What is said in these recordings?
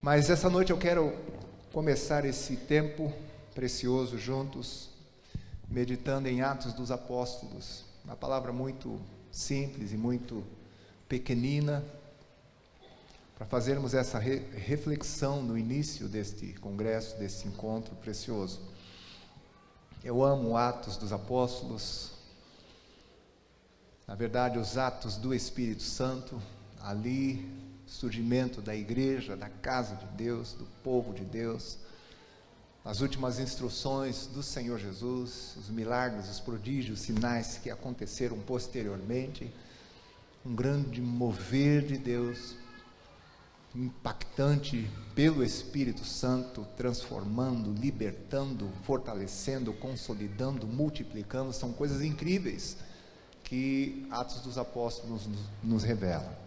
Mas essa noite eu quero começar esse tempo precioso juntos, meditando em Atos dos Apóstolos, uma palavra muito simples e muito pequenina, para fazermos essa reflexão no início deste congresso, deste encontro precioso. Eu amo Atos dos Apóstolos, na verdade os Atos do Espírito Santo, ali surgimento da igreja, da casa de Deus, do povo de Deus, as últimas instruções do Senhor Jesus, os milagres, os prodígios, os sinais que aconteceram posteriormente, um grande mover de Deus, impactante pelo Espírito Santo, transformando, libertando, fortalecendo, consolidando, multiplicando, são coisas incríveis que Atos dos Apóstolos nos revela.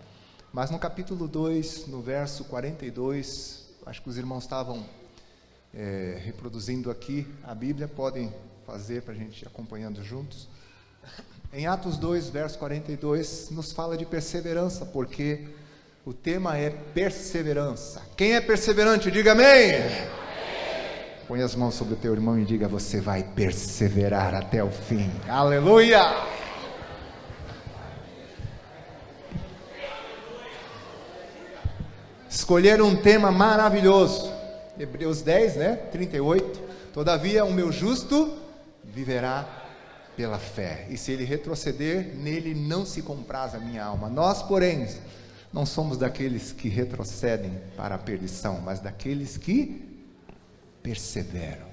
Mas no capítulo 2, no verso 42, acho que os irmãos estavam reproduzindo aqui a Bíblia, podem fazer para a gente ir acompanhando juntos. Em Atos 2, verso 42, nos fala de perseverança, porque o tema é perseverança. Quem é perseverante, diga amém. Amém. Põe as mãos sobre o teu irmão e diga: você vai perseverar até o fim. Aleluia! Escolheram um tema maravilhoso, Hebreus 10, 38, todavia o meu justo viverá pela fé, e se ele retroceder, nele não se compraz a minha alma. Nós, porém, não somos daqueles que retrocedem para a perdição, mas daqueles que perseveram,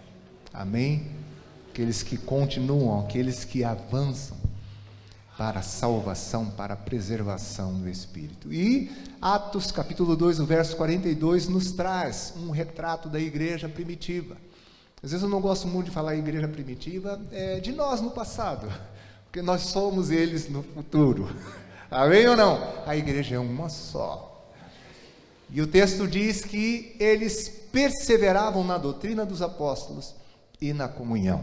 amém? Aqueles que continuam, aqueles que avançam para a salvação, para a preservação do Espírito. E Atos capítulo 2, o verso 42, nos traz um retrato da igreja primitiva. Às vezes eu não gosto muito de falar igreja primitiva, de nós no passado, porque nós somos eles no futuro, amém ou não? A igreja é uma só. E o texto diz que eles perseveravam na doutrina dos apóstolos e na comunhão,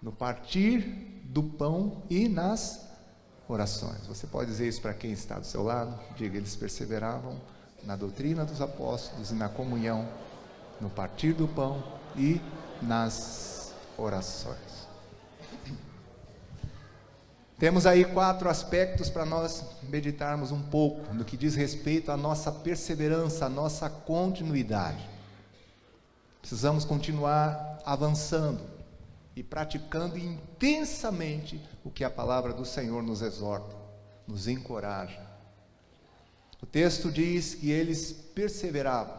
no partir do pão e nas orações. Você pode dizer isso para quem está do seu lado? Diga: eles perseveravam na doutrina dos apóstolos e na comunhão, no partir do pão e nas orações. Temos aí 4 aspectos para nós meditarmos um pouco no que diz respeito à nossa perseverança, à nossa continuidade. Precisamos continuar avançando e praticando intensamente o que a palavra do Senhor nos exorta, nos encoraja. O texto diz que eles perseveravam.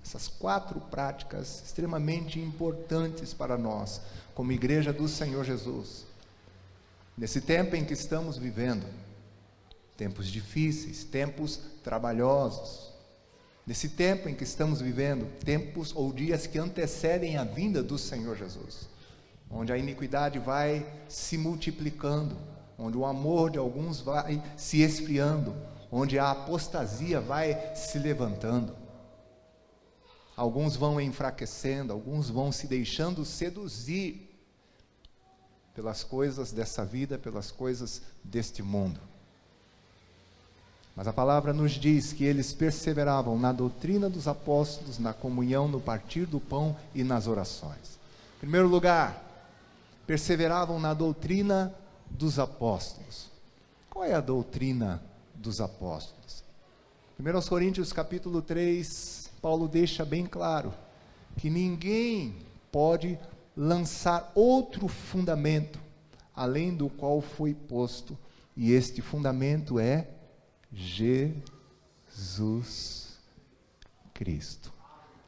Essas 4 práticas extremamente importantes para nós, como igreja do Senhor Jesus. Nesse tempo em que estamos vivendo, tempos difíceis, tempos trabalhosos, nesse tempo em que estamos vivendo, tempos ou dias que antecedem a vinda do Senhor Jesus, onde a iniquidade vai se multiplicando, onde o amor de alguns vai se esfriando, onde a apostasia vai se levantando. Alguns vão enfraquecendo, alguns vão se deixando seduzir pelas coisas dessa vida, pelas coisas deste mundo. Mas a palavra nos diz que eles perseveravam na doutrina dos apóstolos, na comunhão, no partir do pão e nas orações. Em primeiro lugar, perseveravam na doutrina dos apóstolos. Qual é a doutrina dos apóstolos? 1 Coríntios capítulo 3, Paulo deixa bem claro que ninguém pode lançar outro fundamento além do qual foi posto, e este fundamento é Jesus Cristo.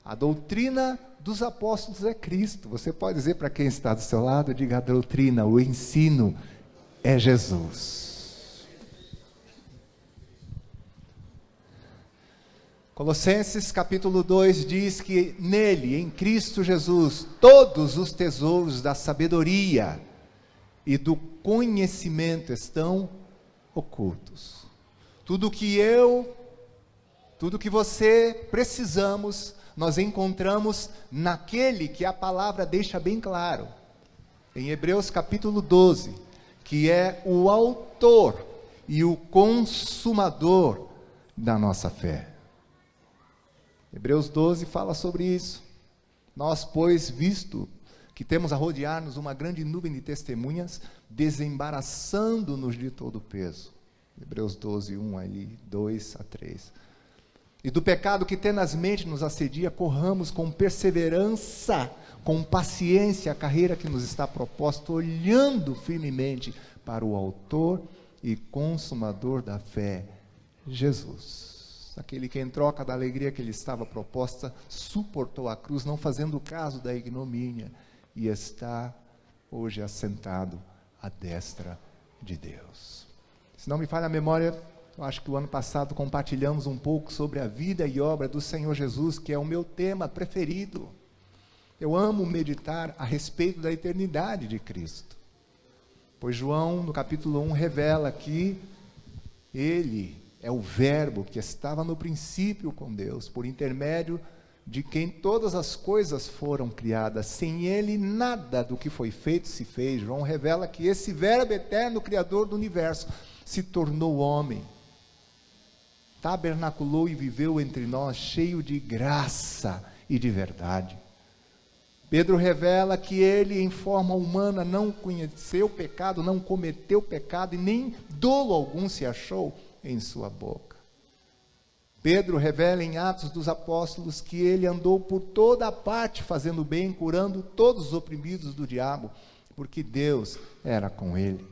A doutrina dos apóstolos é Cristo. Você pode dizer para quem está do seu lado, diga: a doutrina, o ensino é Jesus. Colossenses capítulo 2 diz que nele, em Cristo Jesus, todos os tesouros da sabedoria e do conhecimento estão ocultos. Tudo que você precisamos, nós encontramos naquele que a palavra deixa bem claro, em Hebreus capítulo 12, que é o autor e o consumador da nossa fé. Hebreus 12 fala sobre isso. Nós, pois, visto que temos a rodear-nos uma grande nuvem de testemunhas, desembaraçando-nos de todo o peso. Hebreus 12, 1 ali, 2 a 3. E do pecado que tenazmente nos assedia, corramos com perseverança, com paciência a carreira que nos está proposta, olhando firmemente para o autor e consumador da fé, Jesus. Aquele que, em troca da alegria que lhe estava proposta, suportou a cruz, não fazendo caso da ignomínia, e está hoje assentado à destra de Deus. Se não me falha a memória, eu acho que o ano passado compartilhamos um pouco sobre a vida e obra do Senhor Jesus, que é o meu tema preferido. Eu amo meditar a respeito da eternidade de Cristo. Pois João, no capítulo 1, revela que Ele é o Verbo que estava no princípio com Deus, por intermédio de quem todas as coisas foram criadas. Sem Ele, nada do que foi feito se fez. João revela que esse Verbo eterno, Criador do universo, se tornou homem, tabernaculou e viveu entre nós, cheio de graça e de verdade. Pedro revela que ele, em forma humana, não conheceu pecado, não cometeu pecado, e nem dolo algum se achou em sua boca. Pedro revela em Atos dos Apóstolos que ele andou por toda a parte fazendo bem, curando todos os oprimidos do diabo, porque Deus era com ele.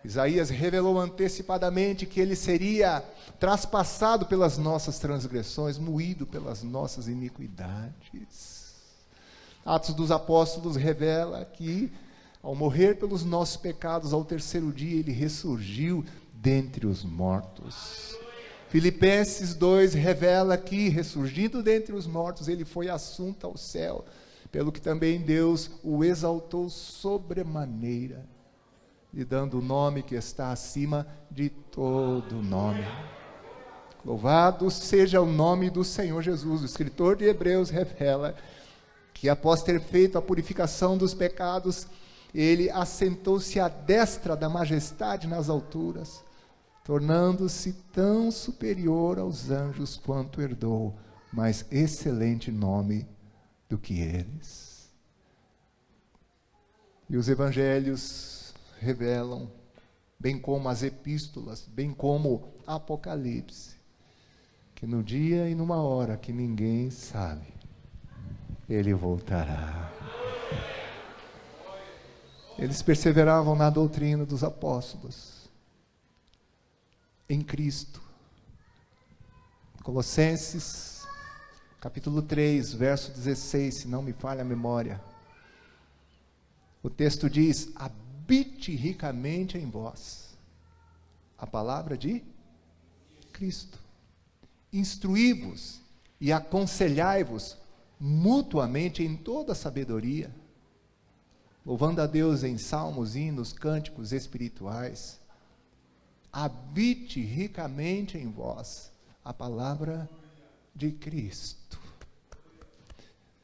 Isaías revelou antecipadamente que ele seria traspassado pelas nossas transgressões, moído pelas nossas iniquidades. Atos dos Apóstolos revela que, ao morrer pelos nossos pecados, ao terceiro dia ele ressurgiu dentre os mortos. Filipenses 2 revela que, ressurgindo dentre os mortos, ele foi assunto ao céu, pelo que também Deus o exaltou sobremaneira, lhe dando o nome que está acima de todo nome. Louvado seja o nome do Senhor Jesus. O escritor de Hebreus revela que, após ter feito a purificação dos pecados, ele assentou-se à destra da majestade nas alturas, tornando-se tão superior aos anjos quanto herdou mais excelente nome do que eles. E os evangelhos revelam, bem como as epístolas, bem como Apocalipse, que no dia e numa hora que ninguém sabe, ele voltará. Eles perseveravam na doutrina dos apóstolos, em Cristo. Colossenses, capítulo 3, verso 16, se não me falha a memória. O texto diz: habite ricamente em vós a palavra de Cristo. Instruí-vos e aconselhai-vos mutuamente em toda sabedoria, louvando a Deus em salmos, hinos, cânticos espirituais. Habite ricamente em vós a palavra de Cristo.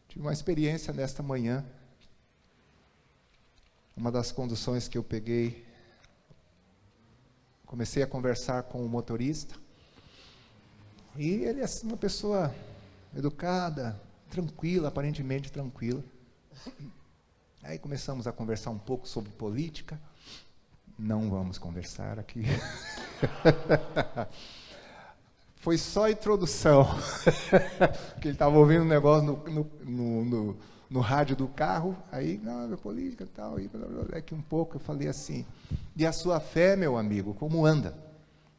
Tive uma experiência nesta manhã. Uma das conduções que eu peguei, comecei a conversar com o motorista, e ele é uma pessoa educada, tranquila, aparentemente tranquila. Aí começamos a conversar um pouco sobre política. Não vamos conversar aqui. Foi só a introdução, porque ele estava ouvindo um negócio no rádio do carro, aí, não, é política e tal, e daqui um pouco eu falei assim: e a sua fé, meu amigo, como anda?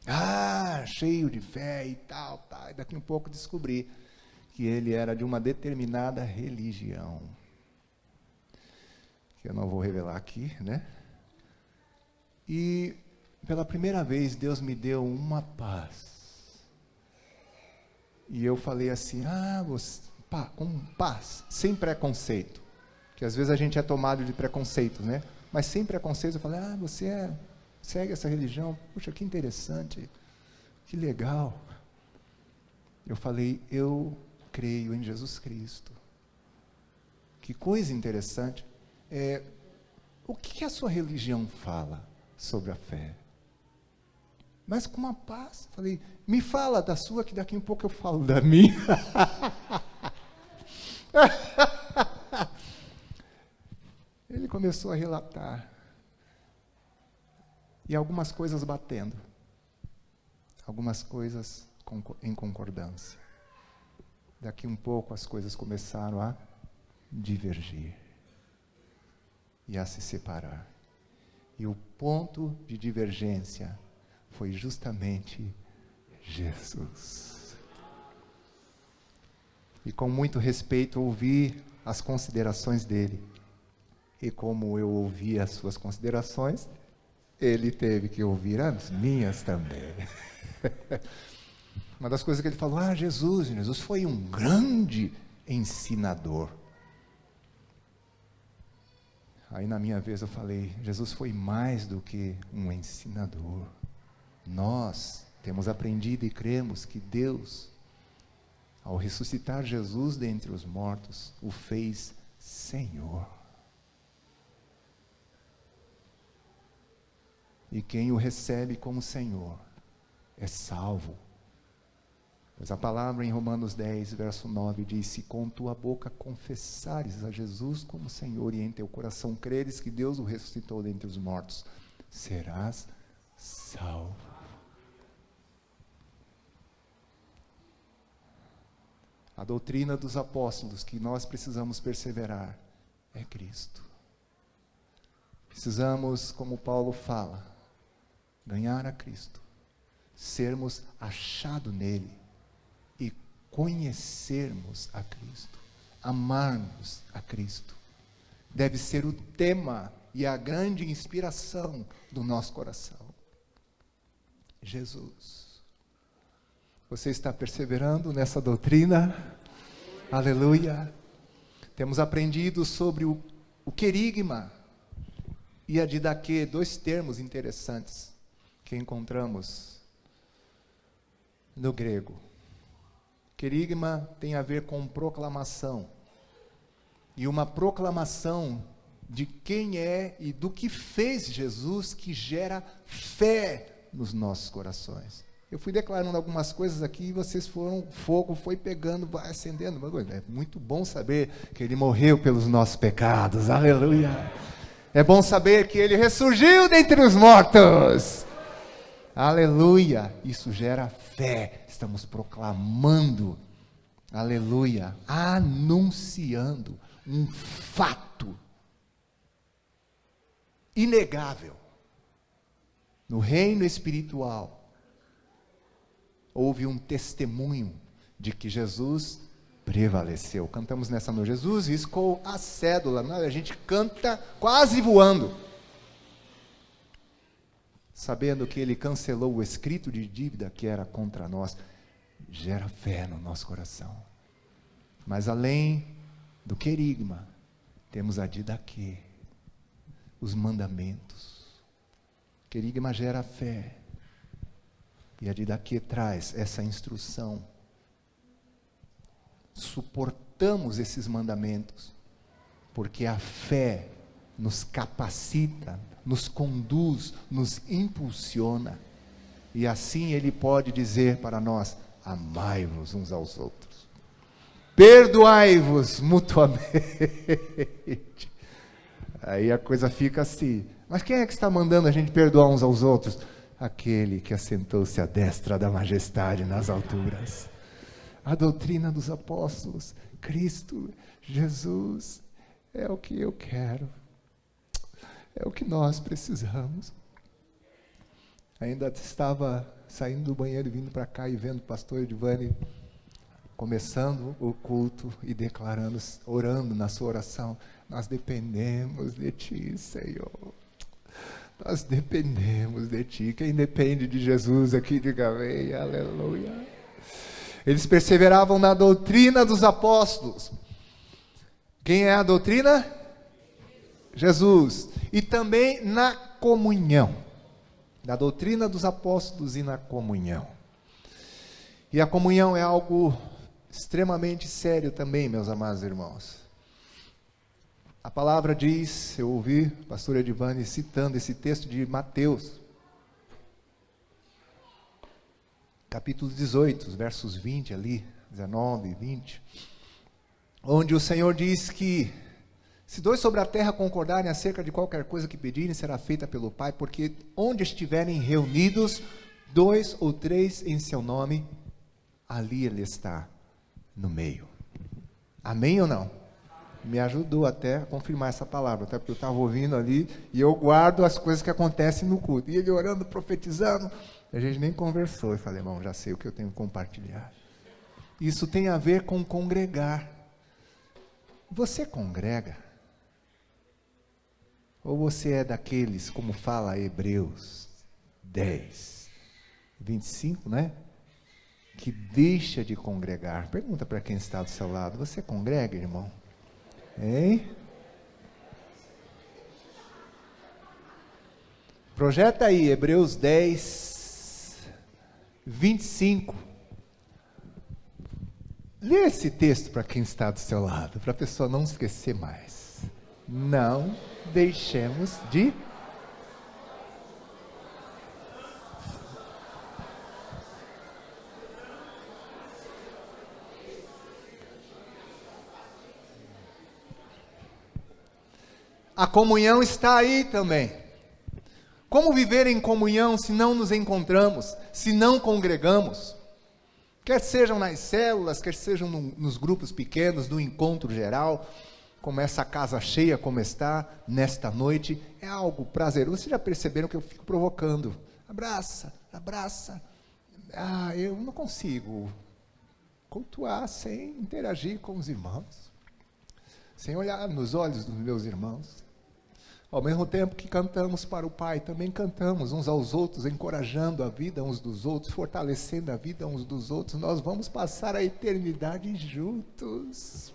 Ah, cheio de fé e tal, tá. E daqui um pouco descobri que ele era de uma determinada religião, que eu não vou revelar aqui, né? E pela primeira vez Deus me deu uma paz. E eu falei assim: com paz, sem preconceito, que às vezes a gente é tomado de preconceito, né? Mas sem preconceito. Eu falei: você segue essa religião? Puxa, que interessante, que legal. Eu falei: eu creio em Jesus Cristo. Que coisa interessante. O que a sua religião fala sobre a fé? mas com uma paz. Falei, me fala da sua, que daqui a um pouco eu falo da minha. Ele começou a relatar. E algumas coisas batendo. Algumas coisas em concordância. Daqui um pouco as coisas começaram a divergir. E a se separar. E o ponto de divergência foi justamente Jesus. E com muito respeito ouvi as considerações dele. E como eu ouvi as suas considerações, ele teve que ouvir as minhas também. Uma das coisas que ele falou, Jesus foi um grande ensinador. Aí na minha vez eu falei, Jesus foi mais do que um ensinador. Nós temos aprendido e cremos que Deus, ao ressuscitar Jesus dentre os mortos, o fez Senhor. E quem o recebe como Senhor é salvo. Pois a palavra em Romanos 10, verso 9 diz, se com tua boca confessares a Jesus como Senhor e em teu coração creres que Deus o ressuscitou dentre os mortos, serás salvo. A doutrina dos apóstolos que nós precisamos perseverar é Cristo. Precisamos, como Paulo fala, ganhar a Cristo, sermos achados nele e conhecermos a Cristo, amarmos a Cristo. Deve ser o tema e a grande inspiração do nosso coração. Jesus. Você está perseverando nessa doutrina? Aleluia. Temos aprendido sobre o querigma e a didaquê, dois termos interessantes que encontramos no grego. Querigma tem a ver com proclamação. E uma proclamação de quem é e do que fez Jesus que gera fé nos nossos corações. Eu fui declarando algumas coisas aqui e vocês foram, fogo foi pegando, vai acendendo. É muito bom saber que Ele morreu pelos nossos pecados. Aleluia. É bom saber que Ele ressurgiu dentre os mortos. Aleluia. Isso gera fé. Estamos proclamando. Aleluia. Anunciando um fato inegável. No reino espiritual, houve um testemunho de que Jesus prevaleceu. Cantamos nessa noite, Jesus riscou a cédula. A gente canta quase voando, sabendo que Ele cancelou o escrito de dívida que era contra nós. Gera fé no nosso coração. Mas além do querigma, temos a didaquê, os mandamentos. Querigma gera fé. E a didaquê traz essa instrução. Suportamos esses mandamentos, porque a fé nos capacita, nos conduz, nos impulsiona. E assim Ele pode dizer para nós, amai-vos uns aos outros. Perdoai-vos mutuamente. Aí a coisa fica assim. Mas quem é que está mandando a gente perdoar uns aos outros? Aquele que assentou-se à destra da majestade nas alturas. A doutrina dos apóstolos, Cristo, Jesus, é o que eu quero. É o que nós precisamos. Ainda estava saindo do banheiro e vindo para cá e vendo o pastor Edvani começando o culto e declarando, orando na sua oração, nós dependemos de Ti, Senhor. Nós dependemos de Ti. Quem depende de Jesus aqui, diga amém, aleluia. Eles perseveravam na doutrina dos apóstolos. Quem é a doutrina? Jesus. E também na comunhão. Na doutrina dos apóstolos e na comunhão. E a comunhão é algo extremamente sério também, meus amados irmãos. A palavra diz, eu ouvi o pastor Edvani citando esse texto de Mateus. capítulo 18, os versos 20 ali, 19 e 20, onde o Senhor diz que se dois sobre a terra concordarem acerca de qualquer coisa que pedirem, será feita pelo Pai, porque onde estiverem reunidos, 2 ou 3 em seu nome, ali Ele está no meio. Amém ou não? Me ajudou até a confirmar essa palavra, até porque eu estava ouvindo ali, e eu guardo as coisas que acontecem no culto, e ele orando, profetizando, a gente nem conversou, eu falei, irmão, já sei o que eu tenho que compartilhar. Isso tem a ver com congregar. Você congrega? Ou você é daqueles, como fala Hebreus 10, 25, né? Que deixa de congregar. Pergunta para quem está do seu lado, você congrega, irmão? Hein? Projeta aí, Hebreus 10, 25. Lê esse texto para quem está do seu lado, para a pessoa não esquecer mais. Não deixemos de... A comunhão está aí também. Como viver em comunhão se não nos encontramos, se não congregamos? Quer sejam nas células, quer sejam nos grupos pequenos, no encontro geral, como essa casa cheia como está nesta noite, é algo prazeroso. Vocês já perceberam que eu fico provocando? Abraça, abraça. Eu não consigo cultuar sem interagir com os irmãos, sem olhar nos olhos dos meus irmãos. Ao mesmo tempo que cantamos para o Pai, também cantamos uns aos outros, encorajando a vida uns dos outros, fortalecendo a vida uns dos outros. Nós vamos passar a eternidade juntos.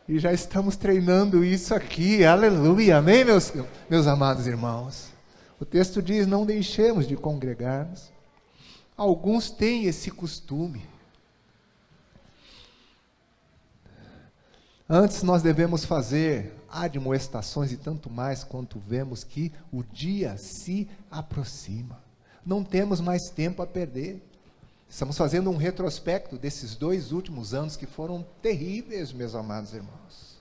E já estamos treinando isso aqui, aleluia, amém, meus amados irmãos? O texto diz, não deixemos de congregar-nos. Alguns têm esse costume. Antes nós devemos fazer admoestações e tanto mais quanto vemos que o dia se aproxima. Não temos mais tempo a perder. Estamos fazendo um retrospecto desses 2 últimos anos que foram terríveis, meus amados irmãos.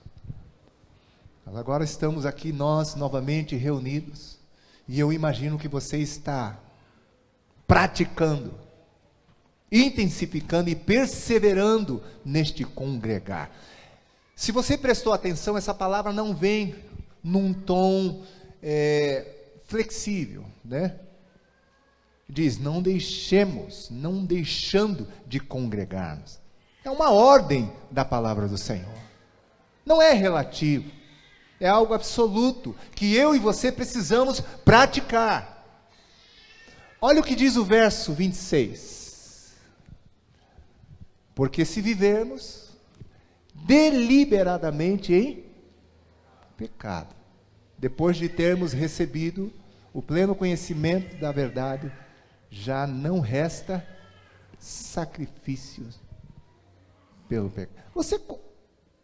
Mas agora estamos aqui nós novamente reunidos e eu imagino que você está praticando, intensificando e perseverando neste congregar. Se você prestou atenção, essa palavra não vem num tom flexível, né? Diz, não deixando de congregar-nos. É uma ordem da palavra do Senhor. Não é relativo, é algo absoluto, que eu e você precisamos praticar. Olha o que diz o verso 26. Porque se vivermos deliberadamente em pecado, depois de termos recebido o pleno conhecimento da verdade, já não resta sacrifícios pelo pecado. Você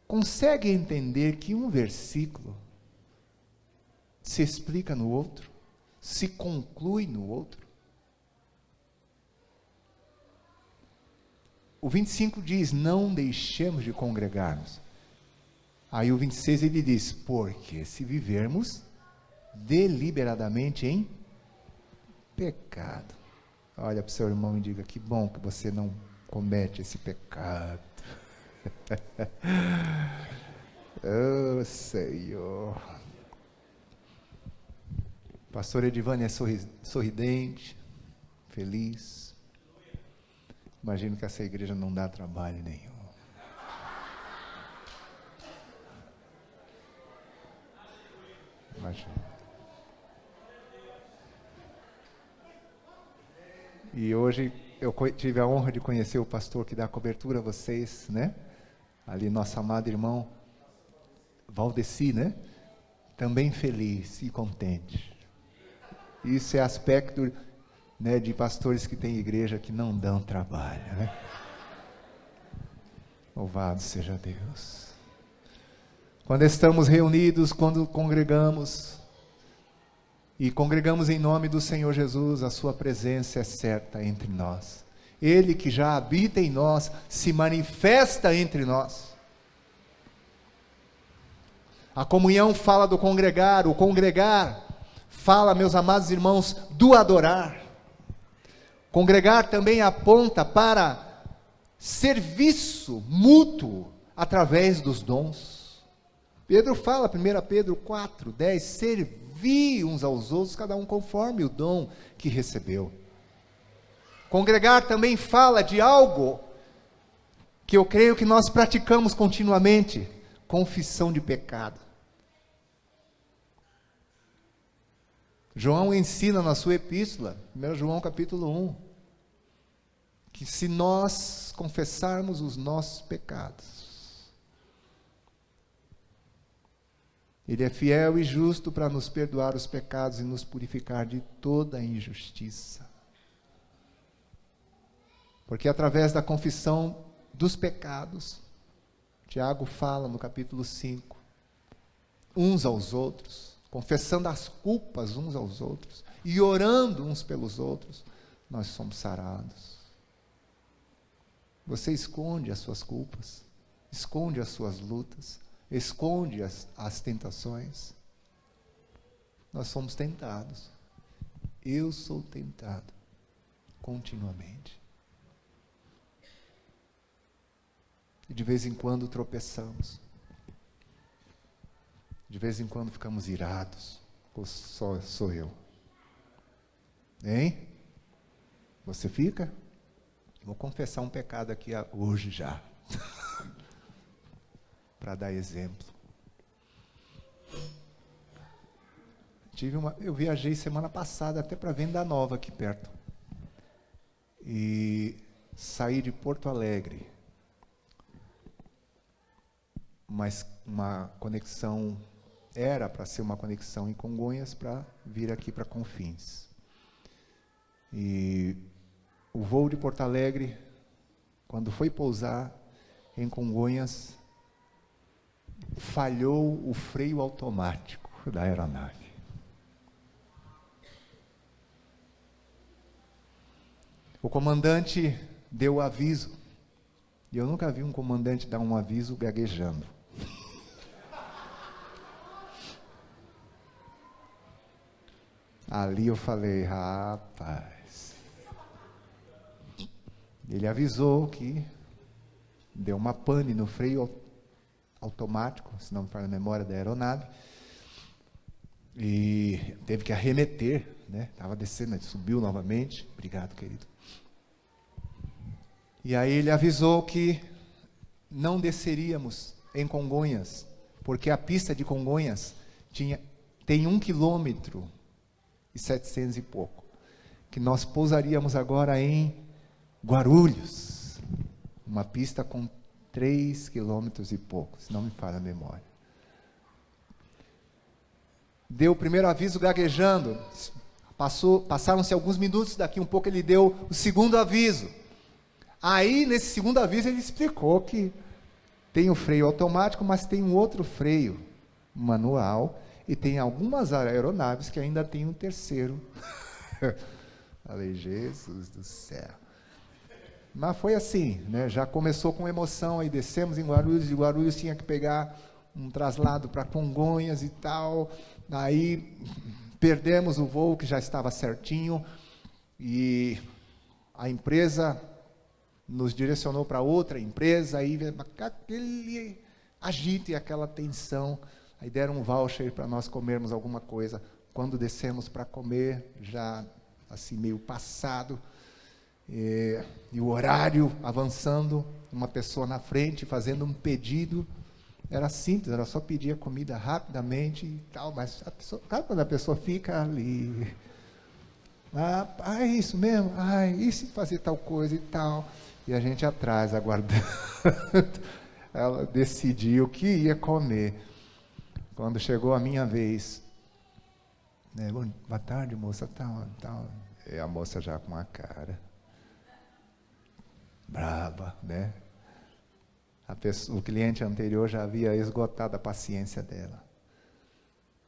consegue entender que um versículo se explica no outro, se conclui no outro? O 25 diz, não deixemos de congregar-nos. Aí o 26 ele diz, porque se vivermos deliberadamente em pecado. Olha para o seu irmão e diga, que bom que você não comete esse pecado. Oh, Senhor. Pastor Edivane é sorridente, feliz. Imagino que essa igreja não dá trabalho nenhum. Imagina. E hoje eu tive a honra de conhecer o pastor que dá cobertura a vocês, né? Ali nosso amado irmão Valdeci, né? Também feliz e contente. Isso é aspecto, né, de pastores que têm igreja que não dão trabalho, né? Louvado seja Deus. Quando estamos reunidos, quando congregamos, e congregamos em nome do Senhor Jesus, a sua presença é certa entre nós. Ele que já habita em nós, se manifesta entre nós. A comunhão fala do congregar, o congregar fala, meus amados irmãos, do adorar. Congregar também aponta para serviço mútuo através dos dons. Pedro fala, 1 Pedro 4:10, servi uns aos outros, cada um conforme o dom que recebeu. Congregar também fala de algo que eu creio que nós praticamos continuamente, confissão de pecado. João ensina na sua epístola, 1 João capítulo 1, que se nós confessarmos os nossos pecados, Ele é fiel e justo para nos perdoar os pecados e nos purificar de toda a injustiça. Porque através da confissão dos pecados, Tiago fala no capítulo 5, uns aos outros, confessando as culpas uns aos outros, e orando uns pelos outros, nós somos sarados. Você esconde as suas culpas, esconde as suas lutas, esconde as tentações. Nós somos tentados. Eu sou tentado continuamente. E de vez em quando tropeçamos. De vez em quando ficamos irados. Ou só sou eu? Hein? Você fica? Vou confessar um pecado aqui hoje já. Para dar exemplo. Eu viajei semana passada até para Venda Nova aqui perto. E saí de Porto Alegre. Mas uma conexão, era para ser uma conexão em Congonhas para vir aqui para Confins. E o voo de Porto Alegre, quando foi pousar em Congonhas, falhou o freio automático da aeronave. O comandante deu o aviso, e eu nunca vi um comandante dar um aviso gaguejando. Ali eu falei, rapaz. Ele avisou que deu uma pane no freio automático, se não me falha a memória, da aeronave, e teve que arremeter, né? Estava descendo, subiu novamente. Obrigado, querido. E aí ele avisou que não desceríamos em Congonhas, porque a pista de Congonhas tem 1 quilômetro e 700 e pouco, que nós pousaríamos agora em Guarulhos, uma pista com 3 quilômetros e pouco, se não me falha a memória. Deu o primeiro aviso gaguejando, passaram-se alguns minutos, daqui um pouco ele deu o segundo aviso. Aí, nesse segundo aviso, ele explicou que tem o freio automático, mas tem um outro freio manual, e tem algumas aeronaves que ainda tem um terceiro. Falei, Jesus do céu. Mas foi assim, né? Já começou com emoção, aí descemos em Guarulhos, de Guarulhos tinha que pegar um traslado para Congonhas e tal, aí perdemos o voo que já estava certinho, e a empresa nos direcionou para outra empresa, aí aquele agito e aquela tensão. Aí deram um voucher para nós comermos alguma coisa. Quando descemos para comer, já assim meio passado, e o horário avançando, uma pessoa na frente fazendo um pedido. Era simples, era só pedir a comida rapidamente e tal, mas sabe quando a pessoa fica ali? É isso mesmo? E se fazer tal coisa e tal? E a gente atrás, aguardando. Ela decidiu o que ia comer. Quando chegou a minha vez, né, boa tarde, moça, tal. E a moça já com a cara brava, né? O cliente anterior já havia esgotado a paciência dela.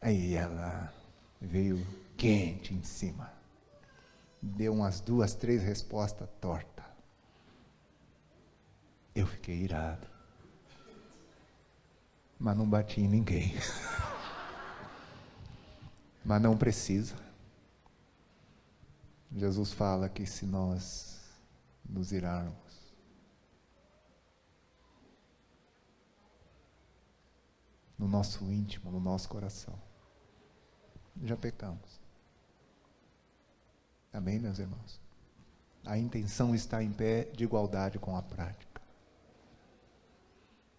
Aí ela veio quente em cima. Deu umas 2, 3 respostas tortas. Eu fiquei irado. Mas não bati em ninguém. Mas não precisa. Jesus fala que se nós nos irarmos, no nosso íntimo, no nosso coração, já pecamos. Amém, meus irmãos? A intenção está em pé de igualdade com a prática.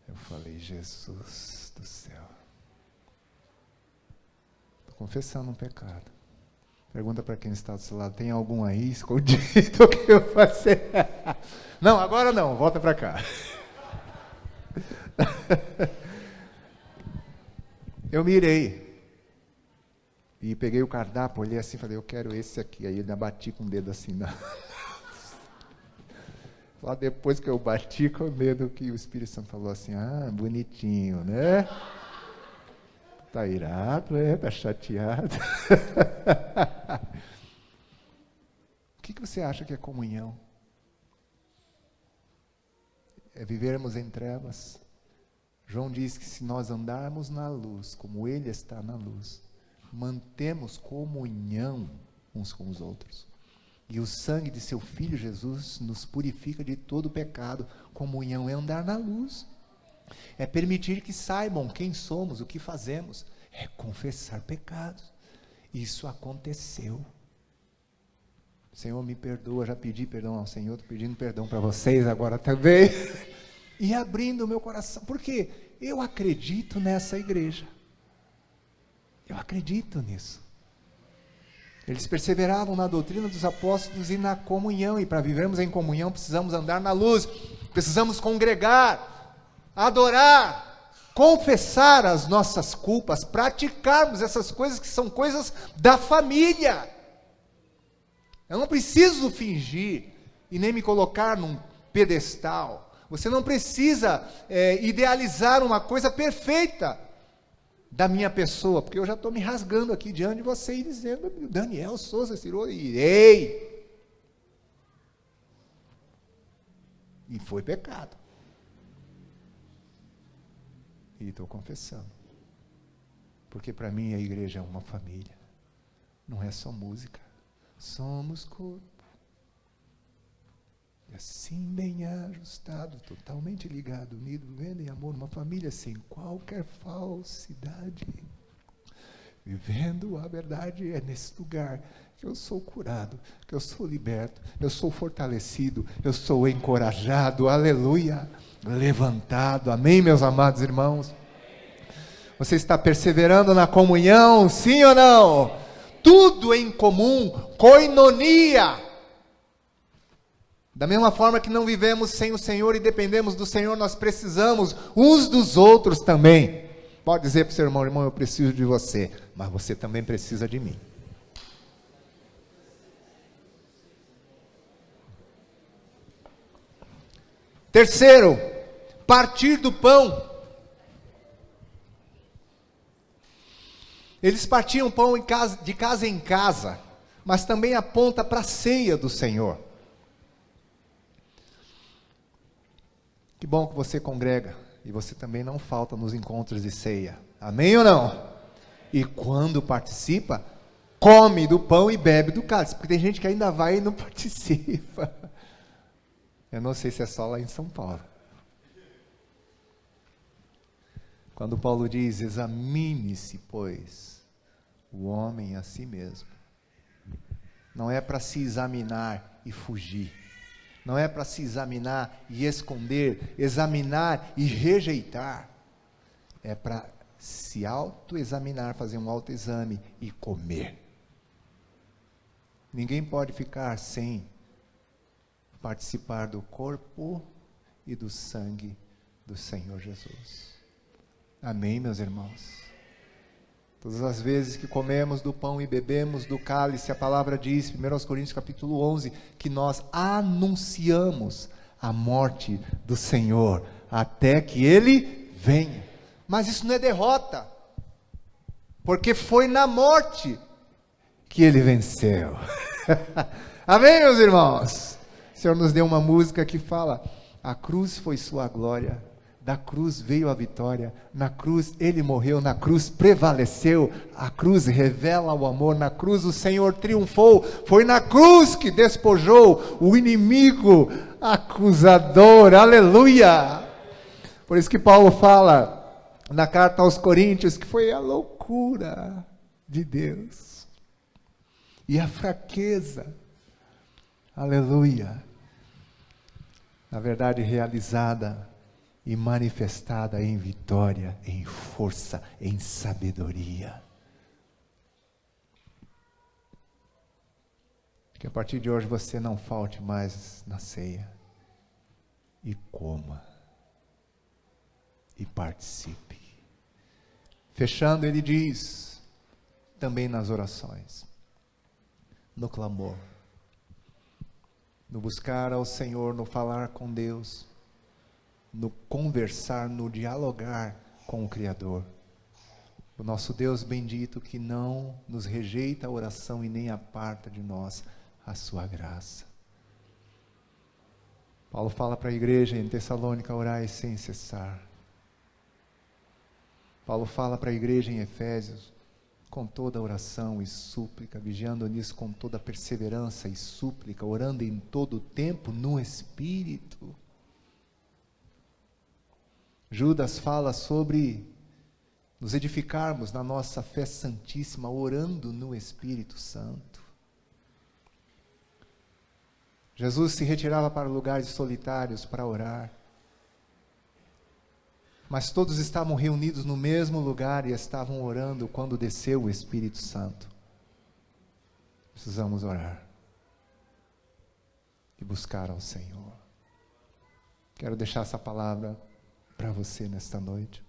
Eu falei, Jesus do céu. Estou confessando um pecado. Pergunta para quem está do seu lado, tem algum aí escondido que eu fazer? Não, agora não, volta para cá. Eu mirei. E peguei o cardápio, olhei assim, falei, eu quero esse aqui. Aí eu bati com o dedo assim. Só depois que eu bati com o dedo que o Espírito Santo falou assim, bonitinho, né? Tá irado, tá chateado. O que você acha que é comunhão? É vivermos em trevas. João diz que se nós andarmos na luz, como Ele está na luz, mantemos comunhão uns com os outros. E o sangue de seu Filho Jesus nos purifica de todo pecado. Comunhão é andar na luz. É permitir que saibam quem somos, o que fazemos. É confessar pecados. Isso aconteceu. Senhor, me perdoa, já pedi perdão ao Senhor, estou pedindo perdão para vocês agora também. E abrindo o meu coração, porque eu acredito nessa igreja. Eu acredito nisso. Eles perseveravam na doutrina dos apóstolos e na comunhão, e para vivermos em comunhão precisamos andar na luz, precisamos congregar, adorar, confessar as nossas culpas, praticarmos essas coisas que são coisas da família. Eu não preciso fingir e nem me colocar num pedestal. Você não precisa idealizar uma coisa perfeita da minha pessoa, porque eu já estou me rasgando aqui diante de você e dizendo, Daniel Souza Cirolo, irei. E foi pecado. E estou confessando. Porque para mim a igreja é uma família. Não é só música. Somos corpo. E assim bem ajustado, totalmente ligado, unido, vivendo em amor, uma família sem qualquer falsidade. Vivendo a verdade, é nesse lugar que eu sou curado, que eu sou liberto, eu sou fortalecido, eu sou encorajado, aleluia, levantado, amém, meus amados irmãos? Você está perseverando na comunhão, sim ou não? Tudo em comum, koinonia. Da mesma forma que não vivemos sem o Senhor e dependemos do Senhor, nós precisamos uns dos outros também. Pode dizer para o seu irmão, irmão, eu preciso de você, mas você também precisa de mim. Terceiro, partir do pão. Eles partiam pão de casa em casa, mas também aponta para a ceia do Senhor. Que bom que você congrega, e você também não falta nos encontros de ceia, amém ou não? E quando participa, come do pão e bebe do cálice, porque tem gente que ainda vai e não participa. Eu não sei se é só lá em São Paulo. Quando Paulo diz, examine-se, pois, o homem a si mesmo. Não é para se examinar e fugir. Não é para se examinar e esconder, examinar e rejeitar. É para se autoexaminar, fazer um autoexame e comer. Ninguém pode ficar sem participar do corpo e do sangue do Senhor Jesus. Amém, meus irmãos? Todas as vezes que comemos do pão e bebemos do cálice, a palavra diz, 1 Coríntios capítulo 11, que nós anunciamos a morte do Senhor, até que Ele venha. Mas isso não é derrota, porque foi na morte que Ele venceu. Amém, meus irmãos? O Senhor nos deu uma música que fala: a cruz foi sua glória, da cruz veio a vitória, na cruz Ele morreu, na cruz prevaleceu, a cruz revela o amor, na cruz o Senhor triunfou, foi na cruz que despojou o inimigo acusador, aleluia! Por isso que Paulo fala na carta aos Coríntios que foi a loucura de Deus e a fraqueza, aleluia, na verdade realizada e manifestada em vitória, em força, em sabedoria. Que a partir de hoje você não falte mais na ceia e coma e participe. Fechando, ele diz, também nas orações, no clamor, no buscar ao Senhor, no falar com Deus, no conversar, no dialogar com o Criador. O nosso Deus bendito que não nos rejeita a oração e nem aparta de nós a sua graça. Paulo fala para a igreja em Tessalônica: orai sem cessar. Paulo fala para a igreja em Efésios: com toda oração e súplica, vigiando nisso com toda perseverança e súplica, orando em todo o tempo no Espírito. Judas fala sobre nos edificarmos na nossa fé santíssima, orando no Espírito Santo. Jesus se retirava para lugares solitários para orar, mas todos estavam reunidos no mesmo lugar e estavam orando quando desceu o Espírito Santo. Precisamos orar e buscar ao Senhor. Quero deixar essa palavra para você nesta noite.